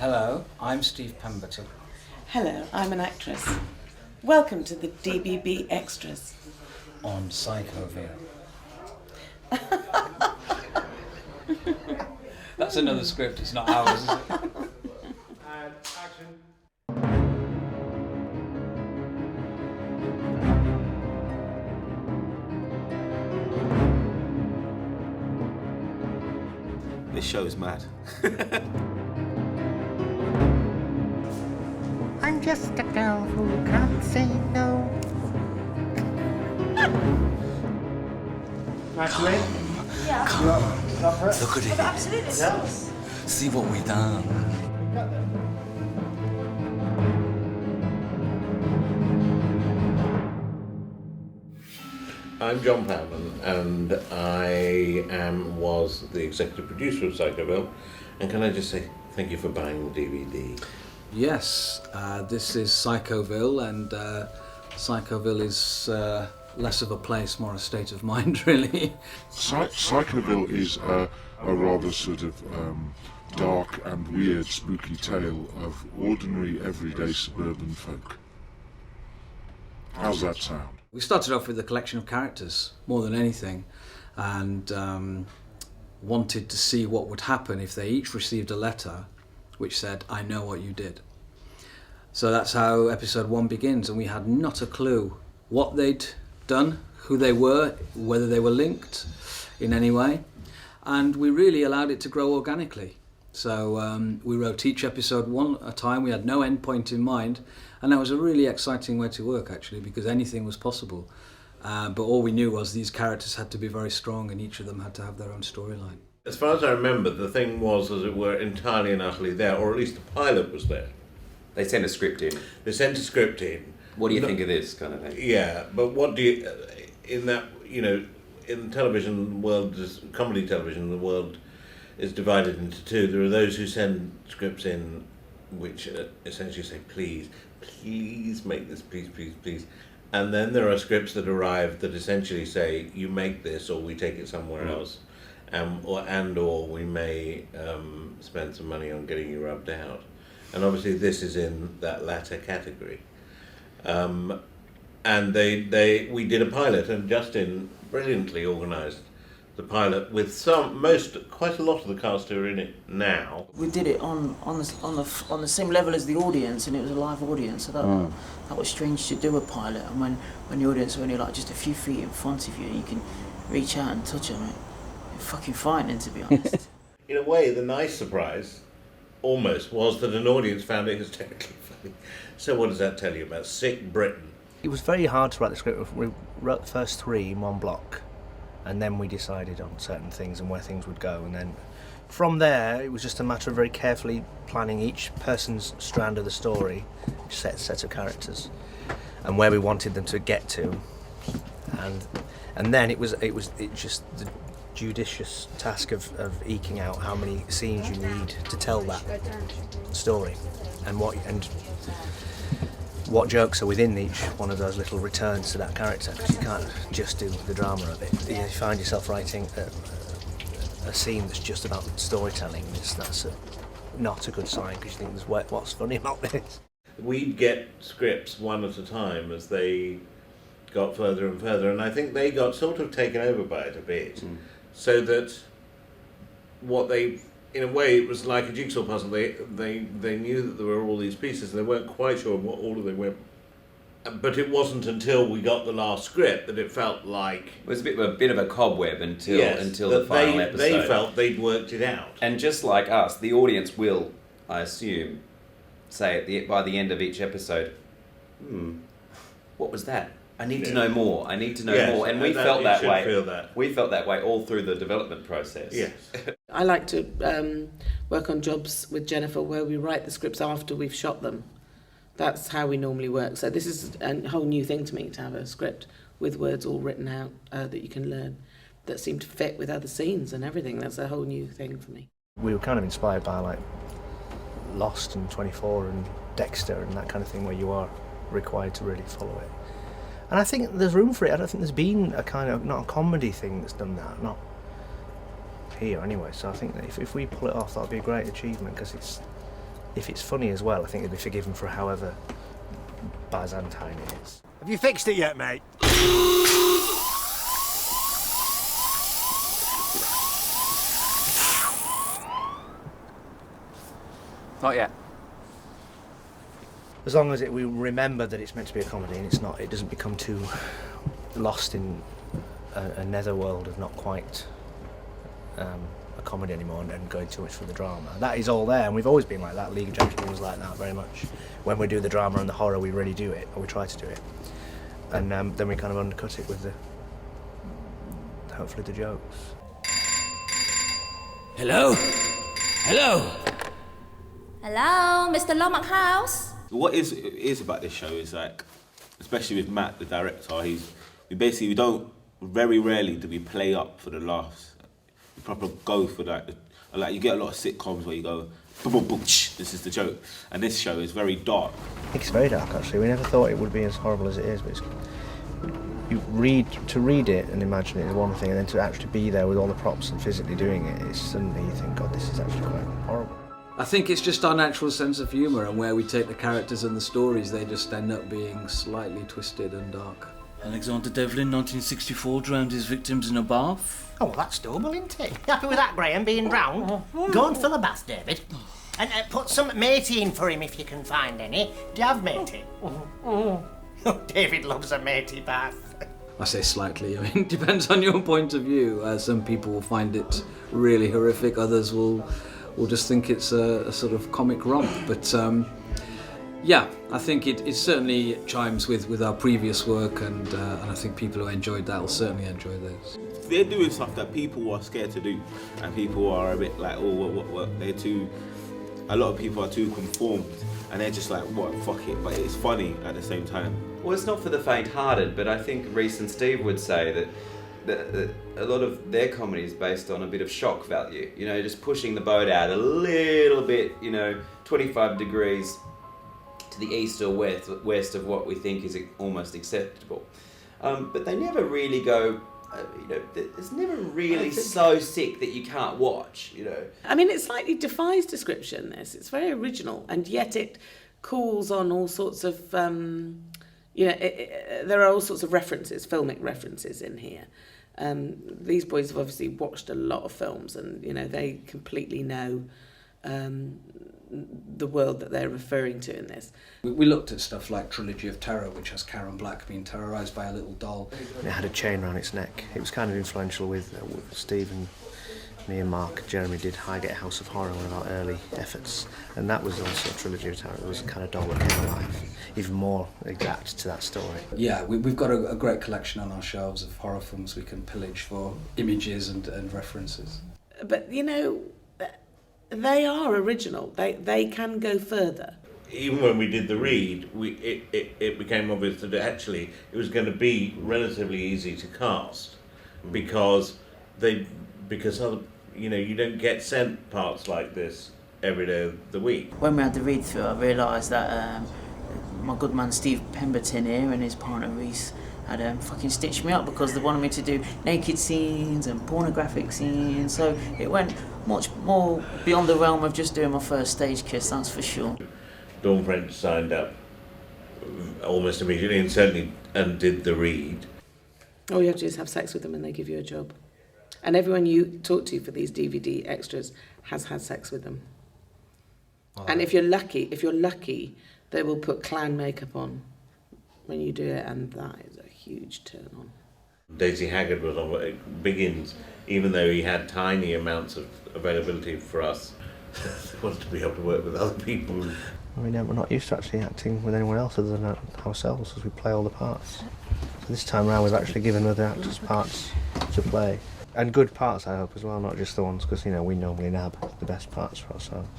Hello, I'm Steve Pemberton. Hello, I'm an actress. Welcome to the DBB Extras. On Psychoville. That's another script, it's not ours, is it? And action. This show's mad. I'm just a girl who can't say no. Actually, Look at it. Absolutely. yeah. See what we done. I'm John Pemberton, and I was the executive producer of Psychoville. And can I just say thank you for buying the DVD? Yes, this is Psychoville, and Psychoville is less of a place, more a state of mind, really. Psychoville is a rather sort of dark and weird, spooky tale of ordinary, everyday suburban folk. How's that sound? We started off with a collection of characters, more than anything, and wanted to see what would happen if they each received a letter which said, "I know what you did." So that's how episode 1 begins, and we had not a clue what they'd done, who they were, whether they were linked in any way, and we really allowed it to grow organically. So we wrote each episode one at a time. We had no end point in mind, and that was a really exciting way to work, actually, because anything was possible. But all we knew was these characters had to be very strong, and each of them had to have their own storyline. As far as I remember, the thing was, as it were, entirely and utterly there, or at least the pilot was there. They sent a script in. They sent a script in. What do you think of this kind of thing? Yeah, but what do you, in that, you know, in the television world, comedy television, the world is divided into two. There are those who send scripts in which essentially say, please make this, please. And then there are scripts that arrive that essentially say, you make this or we take it somewhere else. Or we may spend some money on getting you rubbed out. And obviously this is in that latter category. And we did a pilot, and Justin brilliantly organised the pilot with quite a lot of the cast who are in it now. We did it on the same level as the audience, and it was a live audience. So that was strange to do a pilot, and when the audience are only like just a few feet in front of you, you can reach out and touch them. You're fucking frightening, to be honest. In a way, the nice surprise, almost, was that an audience found it hysterically funny. So what does that tell you about sick Britain? It was very hard to write the script. We wrote the first 3 in one block, and then we decided on certain things and where things would go, and then from there it was just a matter of very carefully planning each person's strand of the story, set of characters, and where we wanted them to get to, and then it was just the judicious task of eking out how many scenes you need to tell that story, and what jokes are within each one of those little returns to that character, because you can't just do the drama of it. You find yourself writing a scene that's just about storytelling, that's not a good sign, because you think, what's funny about this? We'd get scripts one at a time as they got further and further, and I think they got sort of taken over by it a bit, so that in a way, it was like a jigsaw puzzle. They knew that there were all these pieces, and they weren't quite sure what order they went. But it wasn't until we got the last script that it felt like It was a bit of a cobweb until the final episode. They felt they'd worked it out. And just like us, the audience will, I assume, say by the end of each episode, what was that? I need to know more. I need to know more. And we felt that way. We felt that way all through the development process. Yes. I like to work on jobs with Jennifer where we write the scripts after we've shot them. That's how we normally work. So this is a whole new thing to me, to have a script with words all written out that you can learn, that seem to fit with other scenes and everything. That's a whole new thing for me. We were kind of inspired by like Lost and 24 and Dexter and that kind of thing, where you are required to really follow it. And I think there's room for it. I don't think there's been a kind of, not a comedy thing that's done that, not here anyway. So I think that if we pull it off, that'll be a great achievement, because if it's funny as well, I think it'll be forgiven for however Byzantine it is. Have you fixed it yet, mate? Not yet. As long as we remember that it's meant to be a comedy and it's not, it doesn't become too lost in a netherworld of not quite a comedy anymore and going too much for the drama. That is all there, and we've always been like that. League of Gentlemen was like that very much. When we do the drama and the horror, we really do it, or we try to do it. And then we kind of undercut it with hopefully the jokes. Hello? Hello? Hello, Mr. Lomack House? What is about this show is like, especially with Matt, the director, we don't, very rarely do we play up for the laughs. We proper go for like you get a lot of sitcoms where you go, boom, boom, boom, this is the joke. And this show is very dark. I think it's very dark actually. We never thought it would be as horrible as it is, but to read it and imagine it is one thing, and then to actually be there with all the props and physically doing it, it's suddenly you think, God, this is actually quite horrible. I think it's just our natural sense of humour, and where we take the characters and the stories, they just end up being slightly twisted and dark. Alexander Devlin, 1964, drowned his victims in a bath. Oh, well, that's doable, isn't it? You happy with that, Graham, being drowned? Go and fill a bath, David. And put some matey in for him if you can find any. Do you have matey? Oh, David loves a matey bath. I say slightly, I mean, it depends on your point of view. Some people will find it really horrific, others will just think it's a sort of comic romp. But yeah, I think it certainly chimes with our previous work, and I think people who enjoyed that will certainly enjoy this. They're doing stuff that people are scared to do, and people are a bit like, oh, what? A lot of people are too conformed, and they're just like, what, fuck it, but it's funny at the same time. Well, it's not for the faint-hearted, but I think Reece and Steve would say that a lot of their comedy is based on a bit of shock value, you know, just pushing the boat out a little bit, you know, 25 degrees to the east or west of what we think is almost acceptable. But they never really go, you know, it's never really so sick that you can't watch, you know. I mean, it slightly defies description, this. It's very original, and yet it calls on all sorts of, you know, there are all sorts of references, filmic references in here. These boys have obviously watched a lot of films, and, you know, they completely know the world that they're referring to in this. We looked at stuff like Trilogy of Terror, which has Karen Black being terrorised by a little doll. And it had a chain around its neck. It was kind of influential with Steve and me and Mark and Jeremy did Highgate House of Horror, one of our early efforts, and that was also a Trilogy of Terror. It was a kind of doll that came alive, even more exact to that story. Yeah, we've got a great collection on our shelves of horror films we can pillage for images and references. But, you know, they are original. They can go further. Even when we did the read, it became obvious that actually it was going to be relatively easy to cast because other, you know, you don't get sent parts like this every day of the week. When we had the read through, I realised that my good man Steve Pemberton here and his partner Reece had fucking stitched me up because they wanted me to do naked scenes and pornographic scenes, so it went much more beyond the realm of just doing my first stage kiss, that's for sure. Dawn French signed up almost immediately and did the read. All you have to do is have sex with them and they give you a job. And everyone you talk to for these DVD extras has had sex with them. Oh. And if you're lucky, they will put clown makeup on when you do it, and that is a huge turn on. Daisy Haggard was on Biggins, even though he had tiny amounts of availability for us. He wanted to be able to work with other people. I mean, we're not used to actually acting with anyone else other than ourselves, as we play all the parts. So this time around we've actually given other actors parts to play. And good parts, I hope, as well, not just the ones, because, you know, we normally nab the best parts for ourselves.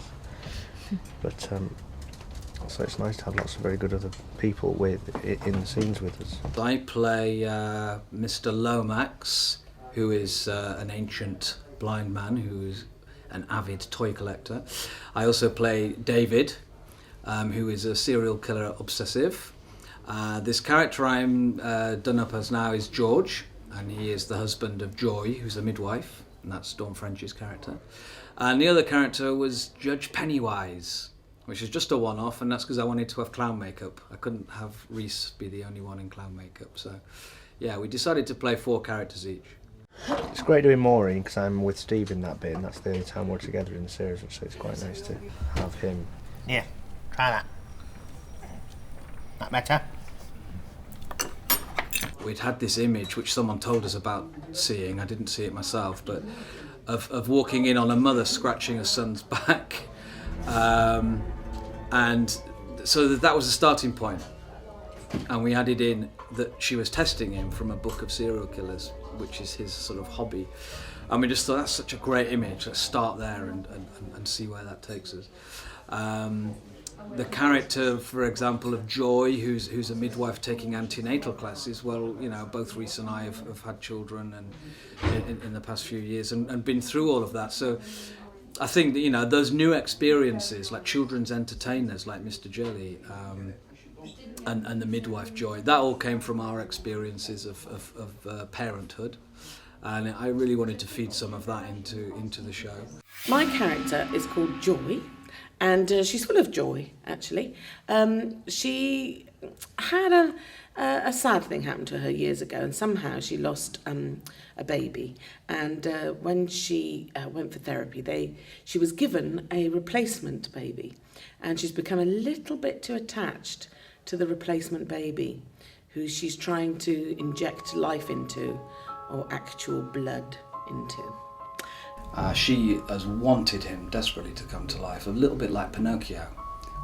But so it's nice to have lots of very good other people in the scenes with us. I play Mr. Lomax, who is an ancient blind man who is an avid toy collector. I also play David, who is a serial killer obsessive. This character I'm done up as now is George, and he is the husband of Joy, who's a midwife, and that's Dawn French's character. And the other character was Judge Pennywise, which is just a one-off, and that's because I wanted to have clown makeup. I couldn't have Reece be the only one in clown makeup, so yeah, we decided to play 4 characters each. It's great doing Maureen because I'm with Steve in that bit, and that's the only time we're together in the series, so it's quite nice to have him. Yeah, try that. That better? We'd had this image which someone told us about seeing, I didn't see it myself, but of walking in on a mother scratching her son's back. And so that was the starting point. And we added in that she was testing him from a book of serial killers, which is his sort of hobby. And we just thought, that's such a great image, let's start there and see where that takes us. The character, for example, of Joy, who's a midwife taking antenatal classes, well, you know, both Reece and I have had children and in the past few years and been through all of that. So I think that, you know, those new experiences, like children's entertainers like Mr. Jelly and the midwife Joy, that all came from our experiences of parenthood. And I really wanted to feed some of that into the show. My character is called Joy. And she's full of joy, actually. She had a sad thing happen to her years ago, and somehow she lost a baby. And when she went for therapy, she was given a replacement baby. And she's become a little bit too attached to the replacement baby, who she's trying to inject life into, or actual blood into. She has wanted him desperately to come to life, a little bit like Pinocchio.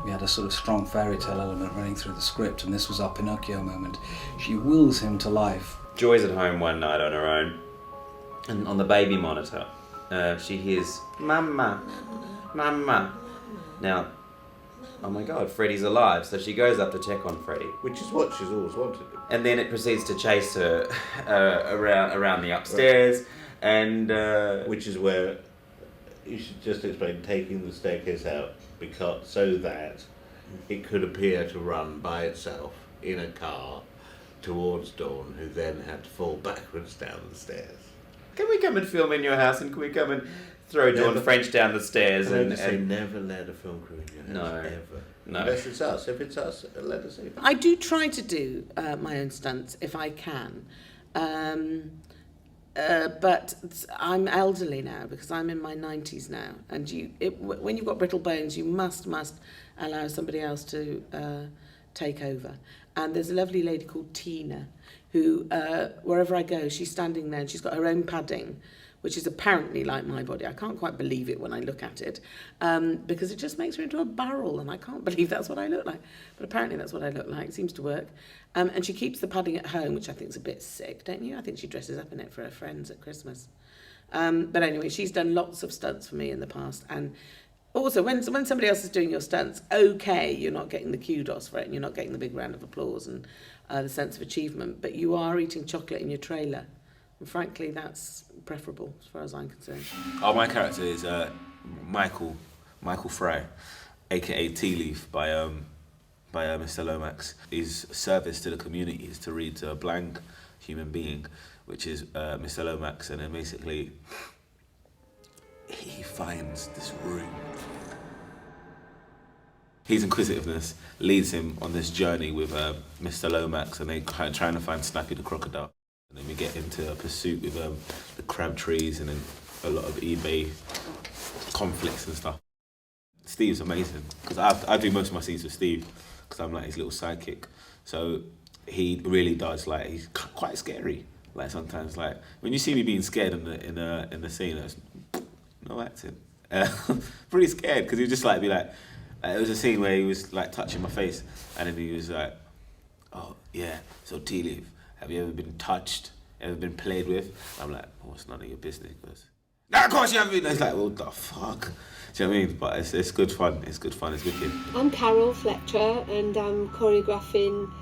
We had a sort of strong fairy tale element running through the script, and this was our Pinocchio moment. She wills him to life. Joy's at home one night on her own, and on the baby monitor, she hears, "Mama, Mama." Now, oh my God, Freddie's alive, so she goes up to check on Freddie. Which is what she's always wanted. And then it proceeds to chase her around the upstairs. And which is where you should just explain taking the staircase out so that it could appear to run by itself in a car towards Dawn, who then had to fall backwards down the stairs. Can we come and film in your house, and can we come and throw Dawn French down the stairs? And never let a film crew in your house, ever. No. Unless it's us. If it's us, let us see. I do try to do my own stunts if I can. But I'm elderly now because I'm in my 90s now, and when you've got brittle bones, you must allow somebody else to take over. And there's a lovely lady called Tina who, wherever I go, she's standing there and she's got her own padding, which is apparently like my body. I can't quite believe it when I look at it, because it just makes her into a barrel, and I can't believe that's what I look like. But apparently that's what I look like. It seems to work. And she keeps the padding at home, which I think is a bit sick, don't you? I think she dresses up in it for her friends at Christmas. But anyway, she's done lots of stunts for me in the past. And also, when somebody else is doing your stunts, okay, you're not getting the kudos for it, and you're not getting the big round of applause and the sense of achievement, but you are eating chocolate in your trailer. And frankly, that's preferable as far as I'm concerned. Oh, my character is Michael Fry, aka Tea Leaf by Mr. Lomax. His service to the community is to read to a blank human being, which is Mr. Lomax, and then basically he finds this room. His inquisitiveness leads him on this journey with Mr. Lomax, and they're trying to find Snappy the crocodile. And then we get into a pursuit with the crab trees, and then a lot of eBay conflicts and stuff. Steve's amazing, because I do most of my scenes with Steve, because I'm like his little sidekick. So he really does, like, he's quite scary. Like sometimes, like when you see me being scared in the scene, that's no acting. Pretty scared, because he would just like be like, it was a scene where he was like touching my face, and then he was like, "Oh yeah, so Tea Leaf, have you ever been touched? Ever been played with?" I'm like, "Oh, it's none of your business." He goes, "No, of course you haven't been." It's like, what the fuck? Do you know what I mean? But it's good fun. It's good fun. It's wicked. I'm Carol Fletcher, and I'm choreographing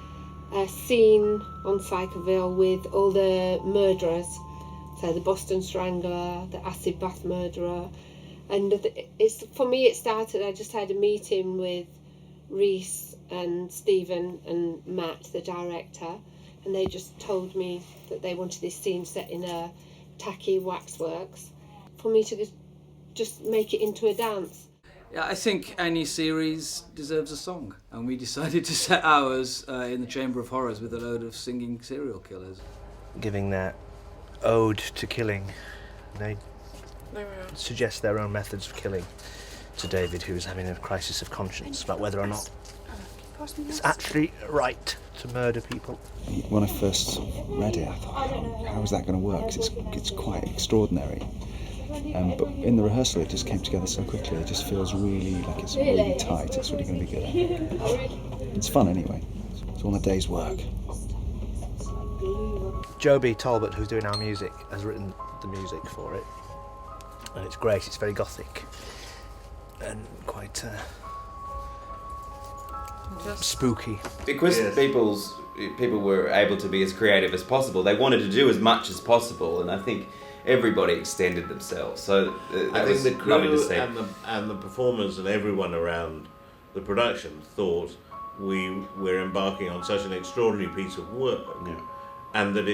a scene on Psychoville with all the murderers. So the Boston Strangler, the acid bath murderer. And it's, for me, it started, I just had a meeting with Reece and Stephen and Matt, the director, and they just told me that they wanted this scene set in a tacky waxworks for me to just make it into a dance. Yeah, I think any series deserves a song, and we decided to set ours in the Chamber of Horrors with a load of singing serial killers. Giving their ode to killing. They suggest their own methods of killing to David, who is having a crisis of conscience about whether or not it's actually right to murder people. When I first read it, I thought, how is that going to work? 'Cause it's quite extraordinary. But in the rehearsal, it just came together so quickly. It just feels really like it's really tight. It's really going to be good. It's fun anyway. It's all a day's work. Joby Talbot, who's doing our music, has written the music for it, and it's great. It's very gothic and quite spooky. Because people were able to be as creative as possible, they wanted to do as much as possible, and I think everybody extended themselves. So I think the lovely to crew see. and the performers and everyone around the production thought we were embarking on such an extraordinary piece of work, and that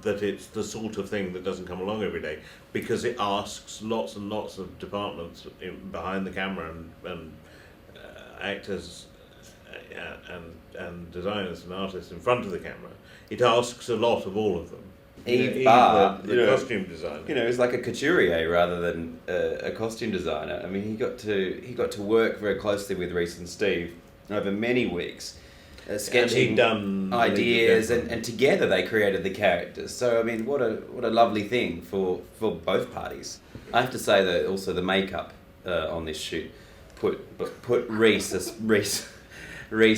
that it's the sort of thing that doesn't come along every day, because it asks lots and lots of departments behind the camera and actors and designers and artists in front of the camera. It asks a lot of all of them. Eve Barr, the costume designer. You know, he's like a couturier rather than a costume designer. I mean, he got to work very closely with Reece and Steve over many weeks, sketching done ideas, and together they created the characters. So I mean, what a lovely thing for both parties. I have to say that also the makeup on this shoot put Reece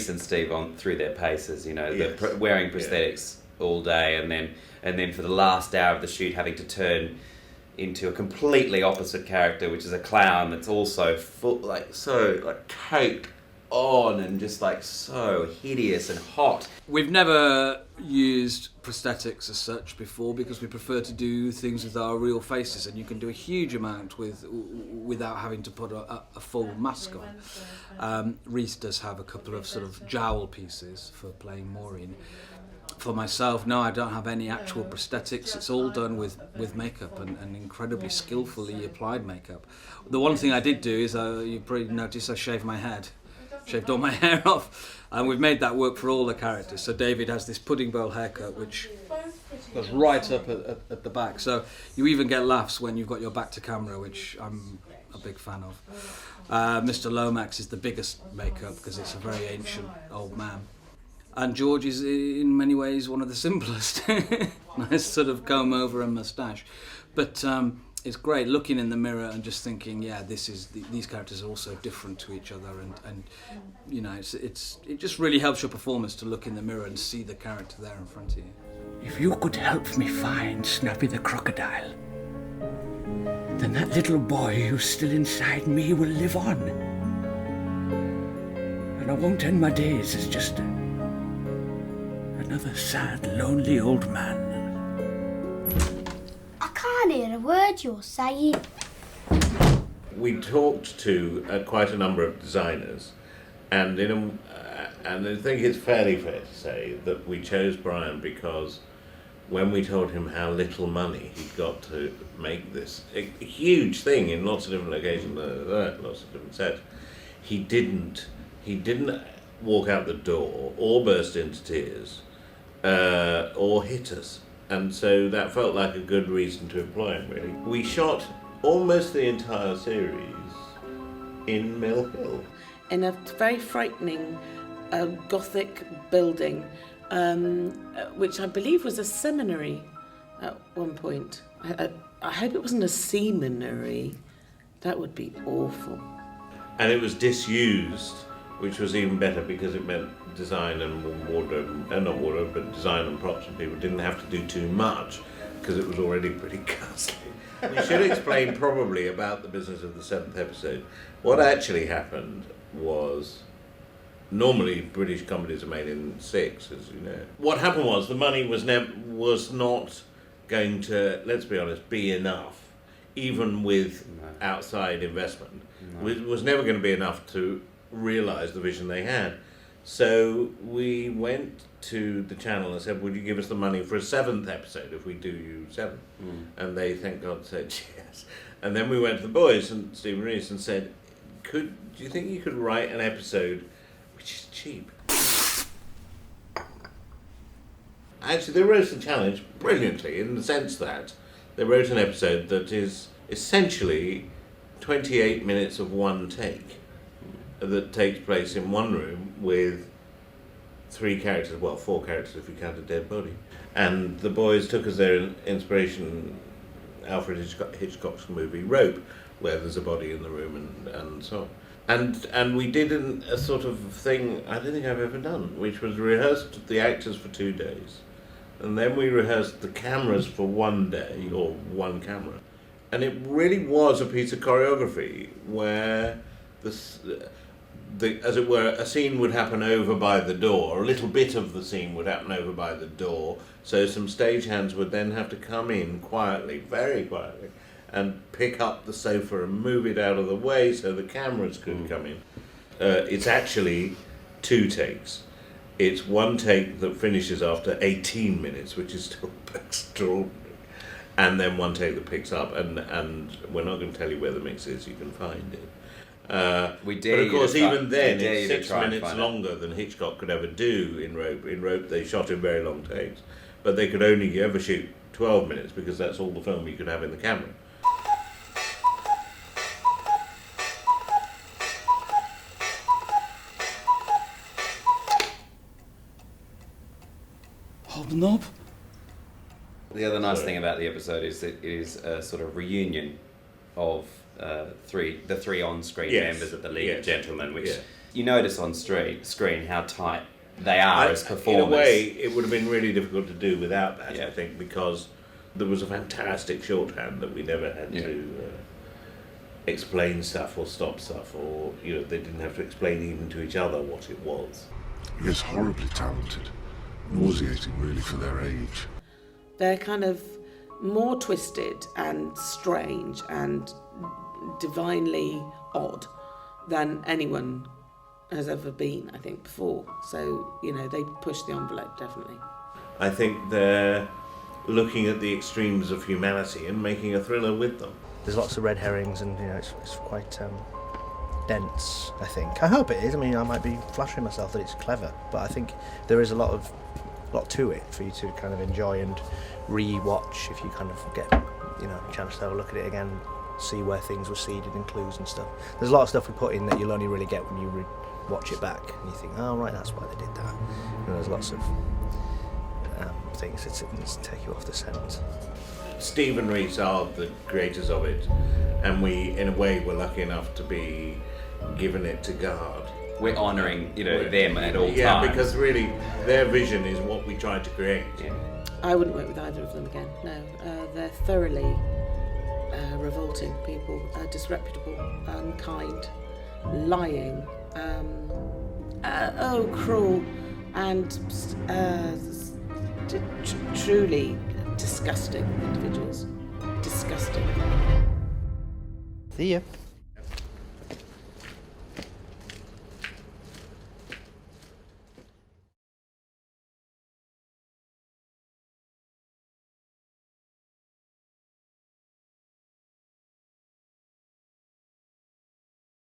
and Steve on through their paces. You know, Yes. wearing prosthetics all day, and then for the last hour of the shoot having to turn into a completely opposite character, which is a clown that's also caked on and just like so hideous and hot. We've never used prosthetics as such before because we prefer to do things with our real faces, and you can do a huge amount without having to put a full mask on. Reece does have a couple of sort of jowl pieces for playing Maureen. For myself, no, I don't have any actual prosthetics. It's all done with makeup and incredibly skillfully applied makeup. The one thing I did do is, you probably noticed, I shaved my head. Shaved all my hair off, and we've made that work for all the characters. So David has this pudding bowl haircut which goes right up at the back, so you even get laughs when you've got your back to camera, which I'm a big fan of. Mr. Lomax is the biggest makeup because it's a very ancient old man, and George is in many ways one of the simplest. Nice sort of comb over and moustache, but it's great looking in the mirror and just thinking, yeah, these characters are also different to each other, and you know, it just really helps your performance to look in the mirror and see the character there in front of you. If you could help me find Snappy the crocodile, then that little boy who's still inside me will live on, and I won't end my days as just another sad, lonely old man. I can't hear a word you're saying. We talked to quite a number of designers, and and I think it's fairly fair to say that we chose Brian because when we told him how little money he'd got to make this a huge thing in lots of different locations, lots of different sets, he didn't walk out the door or burst into tears or hit us. And so that felt like a good reason to employ him, really. We shot almost the entire series in Mill Hill. In a very frightening Gothic building, which I believe was a seminary at one point. I hope it wasn't a seminary. That would be awful. And it was disused, which was even better because it meant design and wardrobe, not wardrobe, but design and props, and people didn't have to do too much because it was already pretty ghastly. We should explain probably about the business of the 7th episode. What actually happened was, normally British comedies are made in 6, as you know. What happened was the money was not going to, let's be honest, be enough, even with outside investment. It was never going to be enough to realise the vision they had. So we went to the channel and said, would you give us the money for a 7th episode if we do you 7? And they, thank God, said yes. And then we went to the boys and Stephen Reece and said, do you think you could write an episode which is cheap? Actually, they wrote the challenge brilliantly in the sense that they wrote an episode that is essentially 28 minutes of one take that takes place in one room with 3 characters, well, 4 characters if you count a dead body. And the boys took as their inspiration Alfred Hitchcock's movie Rope, where there's a body in the room and so on. And we did a sort of thing I don't think I've ever done, which was rehearsed the actors for 2 days. And then we rehearsed the cameras for 1 day, or 1 camera. And it really was a piece of choreography where, as it were, a scene would happen over by the door, a little bit of the scene would happen over by the door, so some stagehands would then have to come in quietly, very quietly, and pick up the sofa and move it out of the way so the cameras could come in. It's actually 2 takes. It's 1 take that finishes after 18 minutes, which is still extraordinary, and then 1 take that picks up, and we're not going to tell you where the mix is, you can find it. We dare but of course, even then, it's 6 try minutes longer than Hitchcock could ever do in Rope. In Rope, they shot in very long takes, but they could only ever shoot 12 minutes because that's all the film you could have in the camera. Hobnob? The other nice thing about the episode is that it is a sort of reunion of the 3 on-screen members of the League of Gentlemen, which you notice on screen how tight they are as performers. In a way, it would have been really difficult to do without that, I think, because there was a fantastic shorthand that we never had to explain stuff or stop stuff, or they didn't have to explain even to each other what it was. Yes, horribly talented. Nauseating, really, for their age. They're kind of more twisted and strange and divinely odd than anyone has ever been, I think, before. So, they push the envelope, definitely. I think they're looking at the extremes of humanity and making a thriller with them. There's lots of red herrings and, it's quite dense, I think. I hope it is. I mean, I might be flattering myself that it's clever, but I think there is a lot to it for you to kind of enjoy and re-watch if you kind of get, a chance to have a look at it again, see where things were seeded and clues and stuff. There's a lot of stuff we put in that you'll only really get when you watch it back and you think, oh right, that's why they did that. There's lots of things that take you off the scent. Stephen Reece are the creators of it, and we, in a way, were lucky enough to be given it to guard. We're honouring, them at all times. Yeah, because really, their vision is what we tried to create. Yeah. I wouldn't work with either of them again, no. They're thoroughly revolting people, disreputable, unkind, lying, cruel, and truly disgusting individuals. Disgusting. See ya.